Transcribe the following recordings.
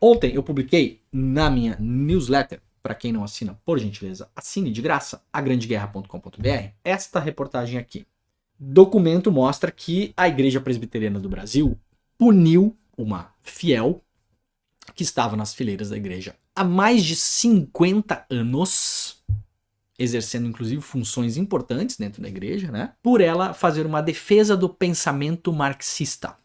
Ontem eu publiquei na minha newsletter, para quem não assina, por gentileza, assine de graça, agrandeguerra.com.br, esta reportagem aqui. Documento mostra que a Igreja Presbiteriana do Brasil puniu uma fiel que estava nas fileiras da igreja há mais de 50 anos, exercendo inclusive funções importantes dentro da igreja, né? Por ela fazer uma defesa do pensamento marxista.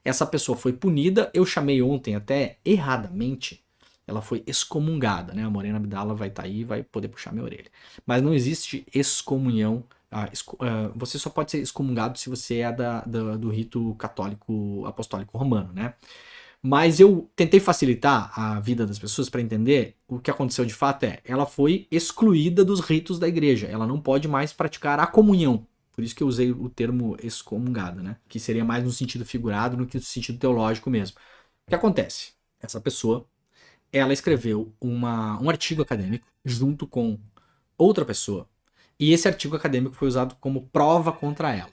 Essa pessoa foi punida, eu chamei ontem até erradamente, ela foi excomungada, né? A Morena Abdala vai estar aí e vai poder puxar minha orelha. Mas não existe excomunhão. Você só pode ser excomungado se você é do rito católico apostólico romano, né? Mas eu tentei facilitar a vida das pessoas para entender o que aconteceu de fato ela foi excluída dos ritos da igreja. Ela não pode mais praticar a comunhão. Por isso que eu usei o termo excomungada, né? Que seria mais no sentido figurado do que no sentido teológico mesmo. O que acontece? Essa pessoa, ela escreveu um artigo acadêmico junto com outra pessoa. E esse artigo acadêmico foi usado como prova contra ela.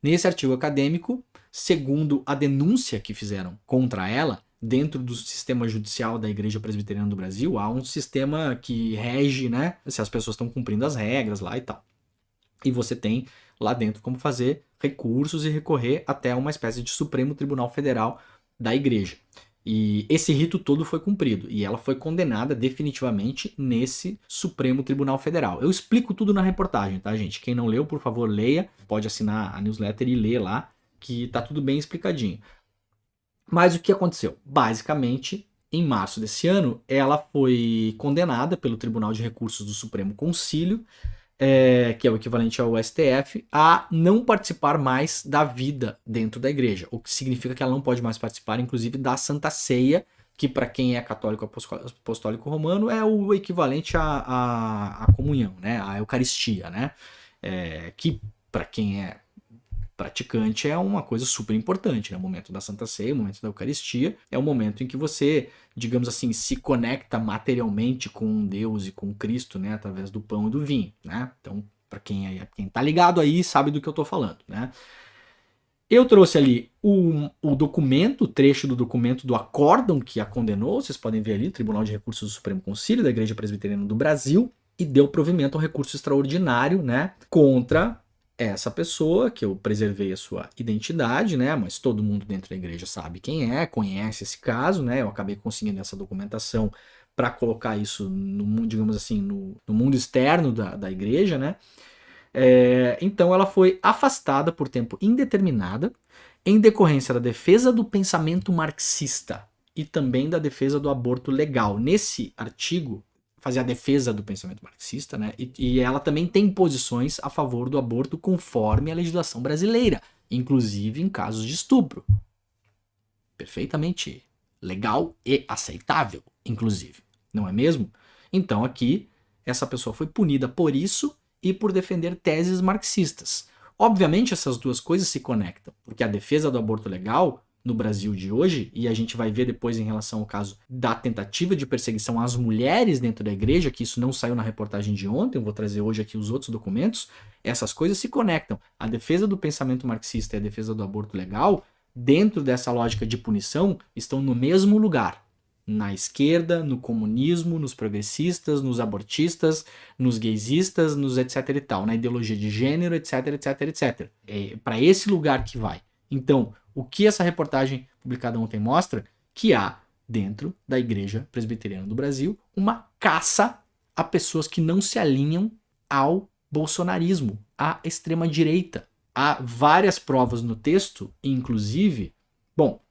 Nesse artigo acadêmico, segundo a denúncia que fizeram contra ela, dentro do sistema judicial da Igreja Presbiteriana do Brasil, há um sistema que rege, né, se as pessoas estão cumprindo as regras lá e tal. E você tem lá dentro como fazer recursos e recorrer até uma espécie de Supremo Tribunal Federal da Igreja. E esse rito todo foi cumprido. E ela foi condenada definitivamente nesse Supremo Tribunal Federal. Eu explico tudo na reportagem, tá, gente? Quem não leu, por favor, leia. Pode assinar a newsletter e ler lá, que tá tudo bem explicadinho. Mas o que aconteceu? Basicamente, em março desse ano, ela foi condenada pelo Tribunal de Recursos do Supremo Concílio, que é o equivalente ao STF, a não participar mais da vida dentro da igreja. O que significa que ela não pode mais participar, inclusive, da Santa Ceia, que para quem é católico apostólico romano é o equivalente à comunhão, né? À Eucaristia, né? Que para quem é praticante é uma coisa super importante, né? O momento da Santa Ceia, o momento da Eucaristia, é o momento em que você, digamos assim, se conecta materialmente com Deus e com Cristo, né? Através do pão e do vinho, né? Então, para quem tá ligado aí, sabe do que eu tô falando, né? Eu trouxe ali o documento, o trecho do documento do acórdão que a condenou, vocês podem ver ali, Tribunal de Recursos do Supremo Concílio da Igreja Presbiteriana do Brasil, e deu provimento a um recurso extraordinário, né? Contra essa pessoa, que eu preservei a sua identidade, né? Mas todo mundo dentro da igreja sabe quem é, conhece esse caso, né? Eu acabei conseguindo essa documentação para colocar isso no, digamos assim, no mundo externo da igreja, né? Então ela foi afastada por tempo indeterminado em decorrência da defesa do pensamento marxista e também da defesa do aborto legal. Nesse artigo, fazia a defesa do pensamento marxista, né? E ela também tem posições a favor do aborto conforme a legislação brasileira, inclusive em casos de estupro. Perfeitamente legal e aceitável, inclusive. Não é mesmo? Então aqui, essa pessoa foi punida por isso e por defender teses marxistas. Obviamente essas duas coisas se conectam, porque a defesa do aborto legal no Brasil de hoje, e a gente vai ver depois em relação ao caso da tentativa de perseguição às mulheres dentro da igreja, que isso não saiu na reportagem de ontem, eu vou trazer hoje aqui os outros documentos, essas coisas se conectam. A defesa do pensamento marxista e a defesa do aborto legal, dentro dessa lógica de punição, estão no mesmo lugar. Na esquerda, no comunismo, nos progressistas, nos abortistas, nos gaysistas, nos etc e tal, na ideologia de gênero, etc, etc, etc. É para esse lugar que vai. Então, o que essa reportagem publicada ontem mostra? Que há, dentro da Igreja Presbiteriana do Brasil, uma caça a pessoas que não se alinham ao bolsonarismo, à extrema-direita. Há várias provas no texto, inclusive, bom,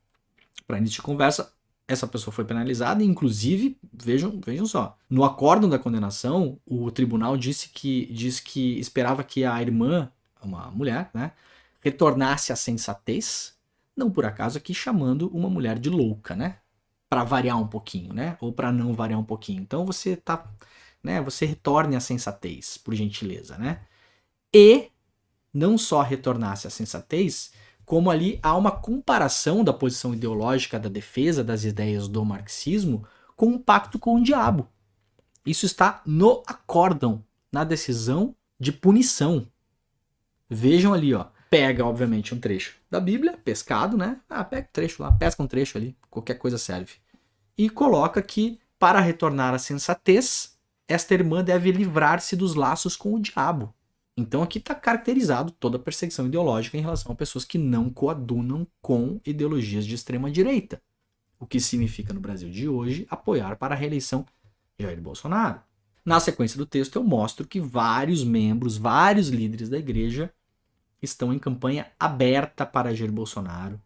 para início de conversa, essa pessoa foi penalizada e, inclusive, vejam só, no acórdão da condenação, o tribunal diz que esperava que a irmã, uma mulher, né, retornasse à sensatez, não por acaso aqui chamando uma mulher de louca, né? Para variar um pouquinho, né? Ou para não variar um pouquinho. Então você tá, né? Você retorne à sensatez, por gentileza, né? E não só retornasse à sensatez, como ali há uma comparação da posição ideológica da defesa das ideias do marxismo com um pacto com o diabo. Isso está no acórdão, na decisão de punição. Vejam ali, ó. Pega, obviamente, um trecho da Bíblia, pescado, né? Pega um trecho lá, pesca um trecho ali, qualquer coisa serve. e coloca que, para retornar à sensatez, esta irmã deve livrar-se dos laços com o diabo. Então aqui está caracterizado toda a perseguição ideológica em relação a pessoas que não coadunam com ideologias de extrema-direita. O que significa, no Brasil de hoje, apoiar para a reeleição de Jair Bolsonaro. Na sequência do texto, eu mostro que vários membros, vários líderes da igreja estão em campanha aberta para Jair Bolsonaro.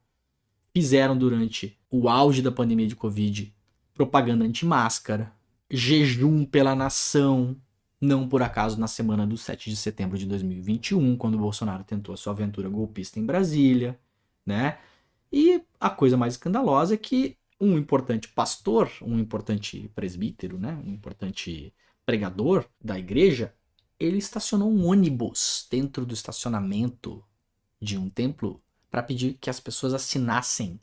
Fizeram durante o auge da pandemia de Covid propaganda anti-máscara, jejum pela nação, não por acaso na semana do 7 de setembro de 2021, quando o Bolsonaro tentou a sua aventura golpista em Brasília, né? E a coisa mais escandalosa é que um importante pastor, um importante presbítero, né? Um importante pregador da igreja, ele estacionou um ônibus dentro do estacionamento de um templo para pedir que as pessoas assinassem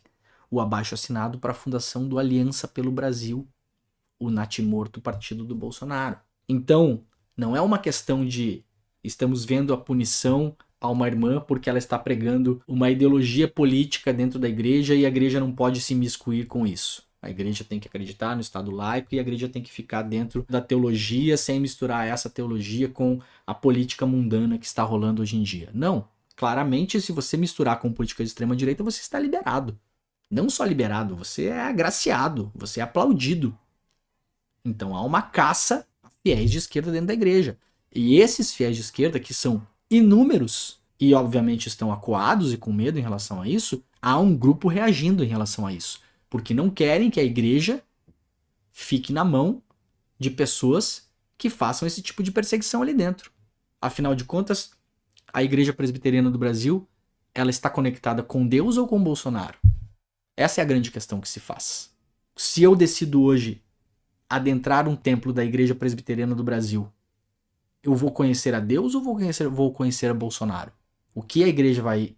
o abaixo-assinado para a fundação do Aliança pelo Brasil, o natimorto partido do Bolsonaro. Então, não é uma questão de estamos vendo a punição a uma irmã porque ela está pregando uma ideologia política dentro da igreja e a igreja não pode se imiscuir com isso. A igreja tem que acreditar no Estado laico e a igreja tem que ficar dentro da teologia sem misturar essa teologia com a política mundana que está rolando hoje em dia. Não. Claramente, se você misturar com política de extrema-direita, você está liberado. Não só liberado, você é agraciado, você é aplaudido. Então há uma caça a fiéis de esquerda dentro da igreja. E esses fiéis de esquerda, que são inúmeros e obviamente estão acuados e com medo em relação a isso, há um grupo reagindo em relação a isso. Porque não querem que a igreja fique na mão de pessoas que façam esse tipo de perseguição ali dentro. Afinal de contas, a Igreja Presbiteriana do Brasil, ela está conectada com Deus ou com Bolsonaro? Essa é a grande questão que se faz. Se eu decido hoje adentrar um templo da Igreja Presbiteriana do Brasil, eu vou conhecer a Deus ou vou conhecer a Bolsonaro? O que a igreja vai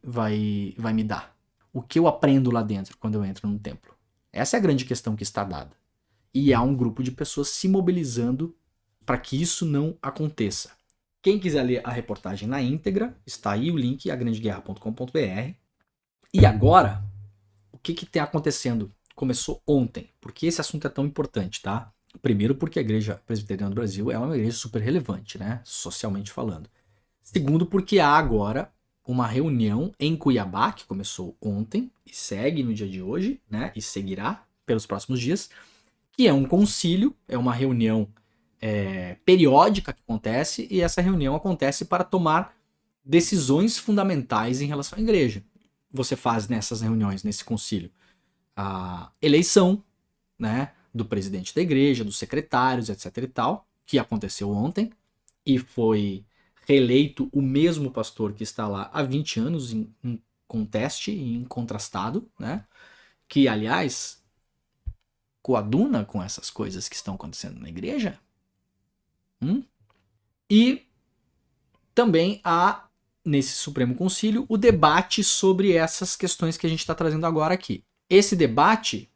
me dar? O que eu aprendo lá dentro quando eu entro num templo? Essa é a grande questão que está dada. E há um grupo de pessoas se mobilizando para que isso não aconteça. Quem quiser ler a reportagem na íntegra, está aí o link, agrandeguerra.com.br. E agora, o que está acontecendo? Começou ontem, porque esse assunto é tão importante, tá? Primeiro, porque a Igreja Presbiteriana do Brasil é uma igreja super relevante, né? Socialmente falando. Segundo, porque há agora uma reunião em Cuiabá, que começou ontem e segue no dia de hoje, né? E seguirá pelos próximos dias, que é um concílio, é uma reunião periódica que acontece, e essa reunião acontece para tomar decisões fundamentais em relação à igreja. Você faz nessas reuniões, nesse concílio, a eleição, né? Do presidente da igreja, dos secretários, etc e tal, que aconteceu ontem, e foi reeleito o mesmo pastor que está lá há 20 anos em conteste e incontrastado, né? Que, aliás, coaduna com essas coisas que estão acontecendo na igreja. E também há, nesse Supremo Concílio, o debate sobre essas questões que a gente está trazendo agora aqui. Esse debate,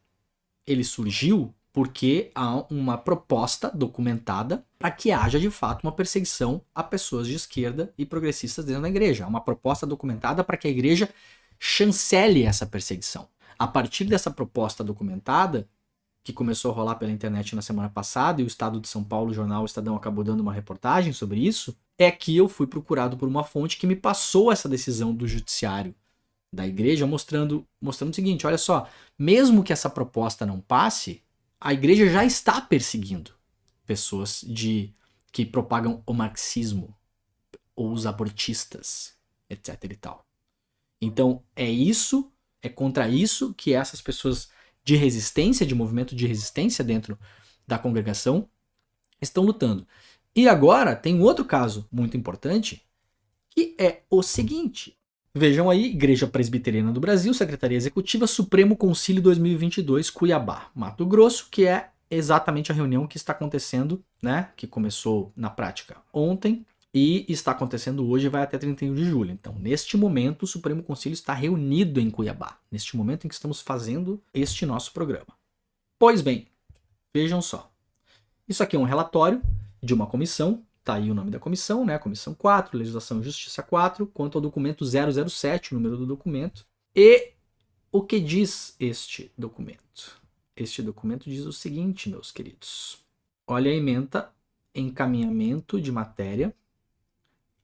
ele surgiu porque há uma proposta documentada para que haja de fato uma perseguição a pessoas de esquerda e progressistas dentro da igreja. Há uma proposta documentada para que a igreja chancele essa perseguição. A partir dessa proposta documentada, que começou a rolar pela internet na semana passada, e o Estado de São Paulo, o jornal Estadão, acabou dando uma reportagem sobre isso, é que eu fui procurado por uma fonte que me passou essa decisão do judiciário da igreja, mostrando o seguinte: olha só, mesmo que essa proposta não passe, a igreja já está perseguindo pessoas que propagam o marxismo, ou os abortistas, etc e tal. Então é contra isso que essas pessoas de resistência, de movimento de resistência dentro da congregação, estão lutando. E agora tem um outro caso muito importante, que é o seguinte. Vejam aí, Igreja Presbiteriana do Brasil, Secretaria Executiva, Supremo Concílio 2022, Cuiabá, Mato Grosso, que é exatamente a reunião que está acontecendo, né? Que começou na prática ontem e está acontecendo hoje e vai até 31 de julho. Então, neste momento, o Supremo Concílio está reunido em Cuiabá, neste momento em que estamos fazendo este nosso programa. Pois bem, vejam só. Isso aqui é um relatório de uma comissão. Tá aí o nome da comissão, né? Comissão 4, Legislação e Justiça 4, quanto ao documento 007, o número do documento. E o que diz este documento? Este documento diz o seguinte, meus queridos. Olha a ementa, encaminhamento de matéria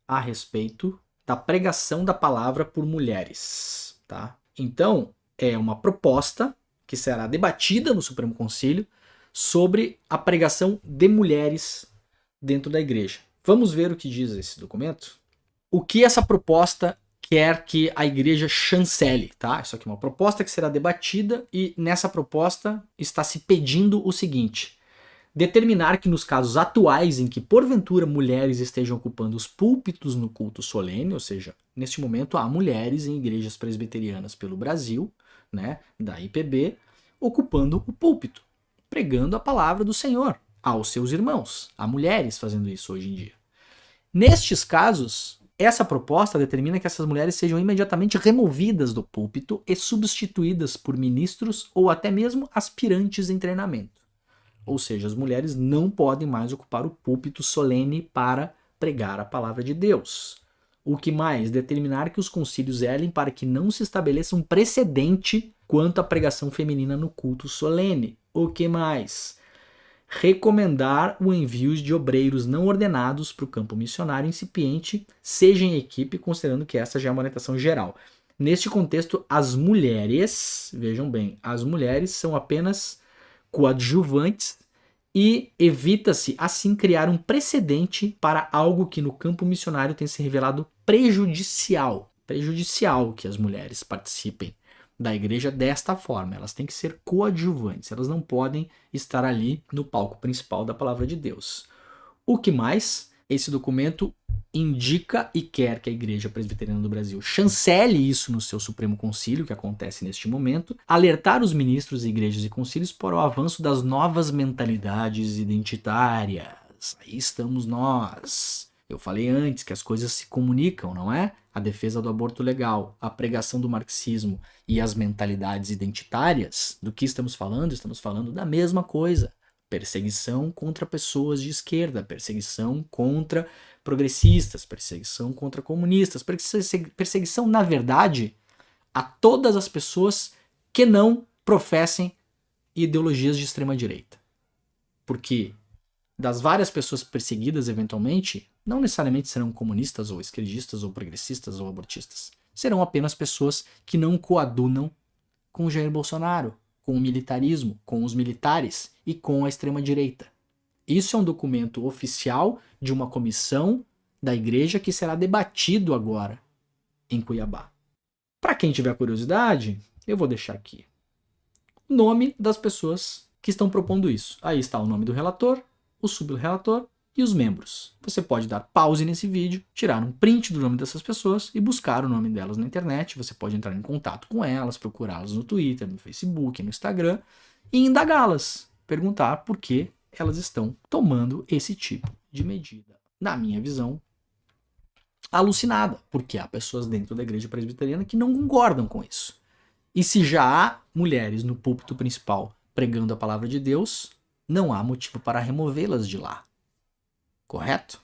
a respeito da pregação da palavra por mulheres, tá? Então, é uma proposta que será debatida no Supremo Concílio sobre a pregação de mulheres dentro da igreja. Vamos ver o que diz esse documento? O que essa proposta quer que a igreja chancele, tá? Isso aqui é uma proposta que será debatida e nessa proposta está se pedindo o seguinte: determinar que nos casos atuais em que porventura mulheres estejam ocupando os púlpitos no culto solene, ou seja, neste momento há mulheres em igrejas presbiterianas pelo Brasil, né, da IPB, ocupando o púlpito, pregando a palavra do Senhor aos seus irmãos. Há mulheres fazendo isso hoje em dia. Nestes casos, essa proposta determina que essas mulheres sejam imediatamente removidas do púlpito e substituídas por ministros ou até mesmo aspirantes em treinamento. Ou seja, as mulheres não podem mais ocupar o púlpito solene para pregar a palavra de Deus. O que mais? Determinar que os concílios zelem para que não se estabeleça um precedente quanto à pregação feminina no culto solene. O que mais? Recomendar o envio de obreiros não ordenados para o campo missionário incipiente, seja em equipe, considerando que essa já é uma orientação geral. Neste contexto, as mulheres, vejam bem, as mulheres são apenas coadjuvantes e evita-se assim criar um precedente para algo que no campo missionário tem se revelado prejudicial que as mulheres participem da igreja desta forma. Elas têm que ser coadjuvantes, elas não podem estar ali no palco principal da palavra de Deus. O que mais? Esse documento indica e quer que a Igreja Presbiteriana do Brasil chancele isso no seu Supremo Concílio, que acontece neste momento, alertar os ministros, igrejas e concílios para o avanço das novas mentalidades identitárias. Aí estamos nós. Eu falei antes que as coisas se comunicam, não é? A defesa do aborto legal, a pregação do marxismo e as mentalidades identitárias, do que estamos falando? Estamos falando da mesma coisa. Perseguição contra pessoas de esquerda, perseguição contra progressistas, perseguição contra comunistas, perseguição, na verdade, a todas as pessoas que não professem ideologias de extrema-direita. Porque das várias pessoas perseguidas, eventualmente, não necessariamente serão comunistas ou esquerdistas ou progressistas ou abortistas. Serão apenas pessoas que não coadunam com Jair Bolsonaro, com o militarismo, com os militares e com a extrema-direita. Isso é um documento oficial de uma comissão da igreja que será debatido agora em Cuiabá. Para quem tiver curiosidade, eu vou deixar aqui o nome das pessoas que estão propondo isso. Aí está o nome do relator, o subrelator e os membros. Você pode dar pause nesse vídeo, tirar um print do nome dessas pessoas e buscar o nome delas na internet. Você pode entrar em contato com elas, procurá-las no Twitter, no Facebook, no Instagram e indagá-las, perguntar por que elas estão tomando esse tipo de medida. Na minha visão, alucinada, porque há pessoas dentro da igreja presbiteriana que não concordam com isso. E se já há mulheres no púlpito principal pregando a palavra de Deus, não há motivo para removê-las de lá. Correto?